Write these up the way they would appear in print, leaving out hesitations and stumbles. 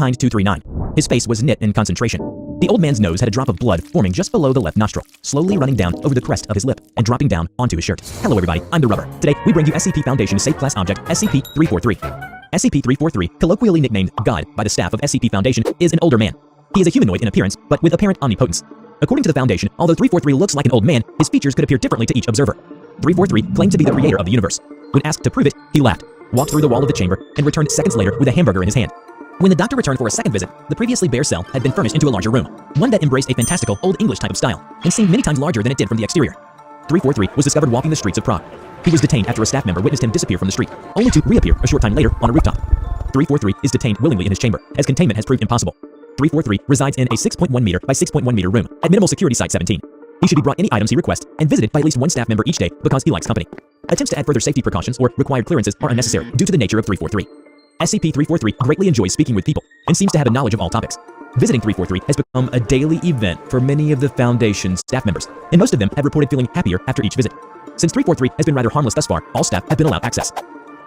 behind 239. His face was knit in concentration. The old man's nose had a drop of blood forming just below the left nostril, slowly running down over the crest of his lip and dropping down onto his shirt. Hello everybody, I'm the Rubber. Today, we bring you SCP Foundation's Safe Class Object, SCP-343. SCP-343, colloquially nicknamed God by the staff of SCP Foundation, is an older man. He is a humanoid in appearance, but with apparent omnipotence. According to the Foundation, although 343 looks like an old man, his features could appear differently to each observer. 343 claimed to be the creator of the universe. When asked to prove it, he laughed, walked through the wall of the chamber, and returned seconds later with a hamburger in his hand. When the doctor returned for a second visit, the previously bare cell had been furnished into a larger room, one that embraced a fantastical, Old English type of style, and seemed many times larger than it did from the exterior. 343 was discovered walking the streets of Prague. He was detained after a staff member witnessed him disappear from the street, only to reappear a short time later on a rooftop. 343 is detained willingly in his chamber, as containment has proved impossible. 343 resides in a 6.1 meter by 6.1 meter room at minimal security site 17. He should be brought any items he requests and visited by at least one staff member each day because he likes company. Attempts to add further safety precautions or required clearances are unnecessary due to the nature of 343. SCP-343 greatly enjoys speaking with people and seems to have a knowledge of all topics. Visiting 343 has become a daily event for many of the Foundation's staff members, and most of them have reported feeling happier after each visit. Since 343 has been rather harmless thus far, all staff have been allowed access.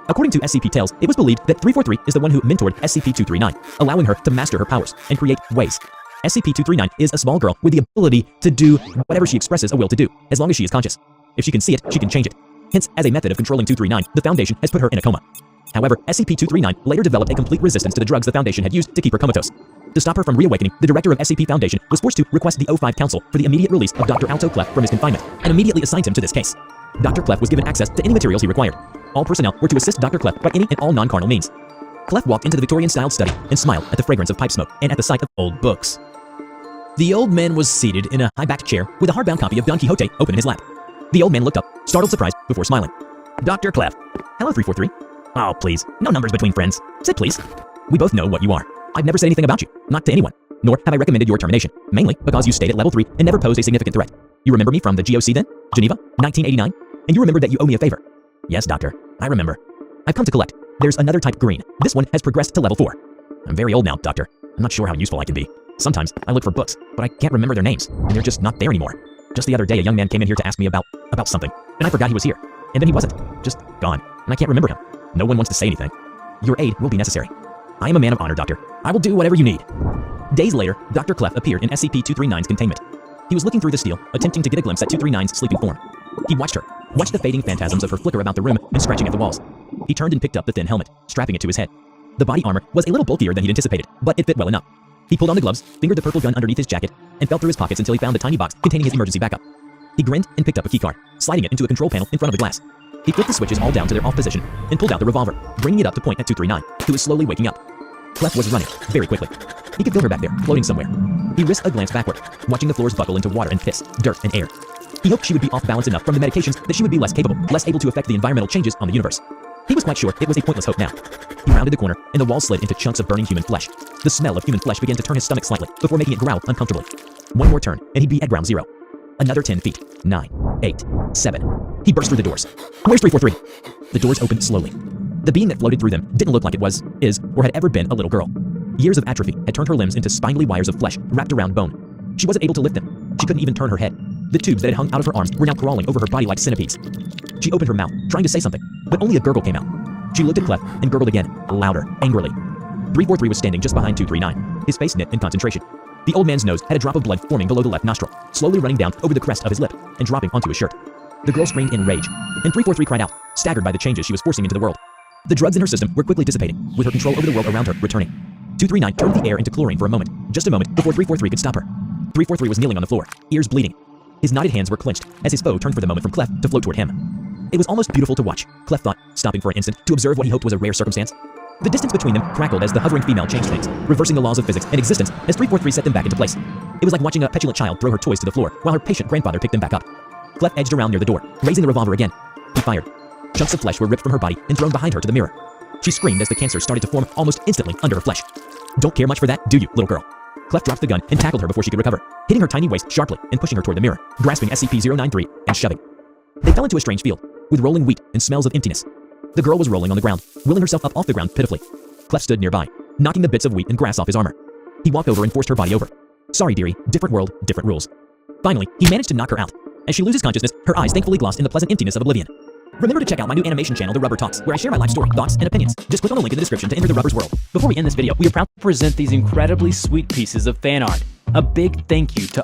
According to SCP Tales, it was believed that 343 is the one who mentored SCP-239, allowing her to master her powers and create ways. SCP-239 is a small girl with the ability to do whatever she expresses a will to do, as long as she is conscious. If she can see it, she can change it. Hence, as a method of controlling 239, the Foundation has put her in a coma. However, SCP-239 later developed a complete resistance to the drugs the Foundation had used to keep her comatose. To stop her from reawakening, the director of SCP Foundation was forced to request the O5 Council for the immediate release of Dr. Alto Clef from his confinement, and immediately assigned him to this case. Dr. Clef was given access to any materials he required. All personnel were to assist Dr. Clef by any and all non-carnal means. Clef walked into the Victorian-styled study and smiled at the fragrance of pipe smoke and at the sight of old books. The old man was seated in a high-backed chair with a hardbound copy of Don Quixote open in his lap. The old man looked up, startled surprise, before smiling. Dr. Clef. Hello, 343. Oh, please. No numbers between friends. Sit, please. We both know what you are. I've never said anything about you. Not to anyone. Nor have I recommended your termination. Mainly because you stayed at level 3 and never posed a significant threat. You remember me from the GOC then? Geneva? 1989? And you remember that you owe me a favor. Yes, doctor. I remember. I've come to collect. There's another type green. This one has progressed to level 4. I'm very old now, doctor. I'm not sure how useful I can be. Sometimes I look for books, but I can't remember their names, and they're just not there anymore. Just the other day, a young man came in here to ask me about something, and I forgot he was here. And then he wasn't. Just gone. And I can't remember him. No one wants to say anything. Your aid will be necessary. I am a man of honor, doctor. I will do whatever you need. Days later, Dr. Clef appeared in SCP-239's containment. He was looking through the steel, attempting to get a glimpse at 239's sleeping form. He watched her, watched the fading phantasms of her flicker about the room and scratching at the walls. He turned and picked up the thin helmet, strapping it to his head. The body armor was a little bulkier than he'd anticipated, but it fit well enough. He pulled on the gloves, fingered the purple gun underneath his jacket, and felt through his pockets until he found the tiny box containing his emergency backup. He grinned and picked up a keycard, sliding it into a control panel in front of the glass. He flipped the switches all down to their off position and pulled out the revolver, bringing it up to point at 239, who was slowly waking up. Clef was running, very quickly. He could feel her back there, floating somewhere. He risked a glance backward, watching the floors buckle into water and piss, dirt and air. He hoped she would be off balance enough from the medications that she would be less capable, less able to affect the environmental changes on the universe. He was quite sure it was a pointless hope now. He rounded the corner, and the wall slid into chunks of burning human flesh. The smell of human flesh began to turn his stomach slightly, before making it growl uncomfortably. One more turn, and he'd be at ground zero. Another 10 feet. 9, 8, 7. He burst through the doors. Where's 343? The doors opened slowly. The being that floated through them didn't look like it was, is, or had ever been a little girl. Years of atrophy had turned her limbs into spindly wires of flesh wrapped around bone. She wasn't able to lift them. She couldn't even turn her head. The tubes that had hung out of her arms were now crawling over her body like centipedes. She opened her mouth, trying to say something, but only a gurgle came out. She looked at Clef and gurgled again, louder, angrily. 343 was standing just behind 239, his face knit in concentration. The old man's nose had a drop of blood forming below the left nostril, slowly running down over the crest of his lip and dropping onto his shirt. The girl screamed in rage, and 343 cried out, staggered by the changes she was forcing into the world. The drugs in her system were quickly dissipating, with her control over the world around her returning. 239 turned the air into chlorine for a moment, just a moment before 343 could stop her. 343 was kneeling on the floor, ears bleeding. His knotted hands were clenched as his foe turned for the moment from Clef to float toward him. It was almost beautiful to watch, Clef thought, stopping for an instant to observe what he hoped was a rare circumstance. The distance between them crackled as the hovering female changed things, reversing the laws of physics and existence as 343 set them back into place. It was like watching a petulant child throw her toys to the floor while her patient grandfather picked them back up. Clef edged around near the door, raising the revolver again. He fired. Chunks of flesh were ripped from her body and thrown behind her to the mirror. She screamed as the cancer started to form almost instantly under her flesh. Don't care much for that, do you, little girl? Clef dropped the gun and tackled her before she could recover, hitting her tiny waist sharply and pushing her toward the mirror, grasping SCP-093 and shoving. They fell into a strange field, with rolling wheat and smells of emptiness. The girl was rolling on the ground, willing herself up off the ground pitifully. Clef stood nearby, knocking the bits of wheat and grass off his armor. He walked over and forced her body over. Sorry, dearie, different world, different rules. Finally, he managed to knock her out. As she loses consciousness, her eyes thankfully glossed in the pleasant emptiness of oblivion. Remember to check out my new animation channel, The Rubber Talks, where I share my life story, thoughts, and opinions. Just click on the link in the description to enter the Rubber's world. Before we end this video, we are proud Present these incredibly sweet pieces of fan art. A big thank you to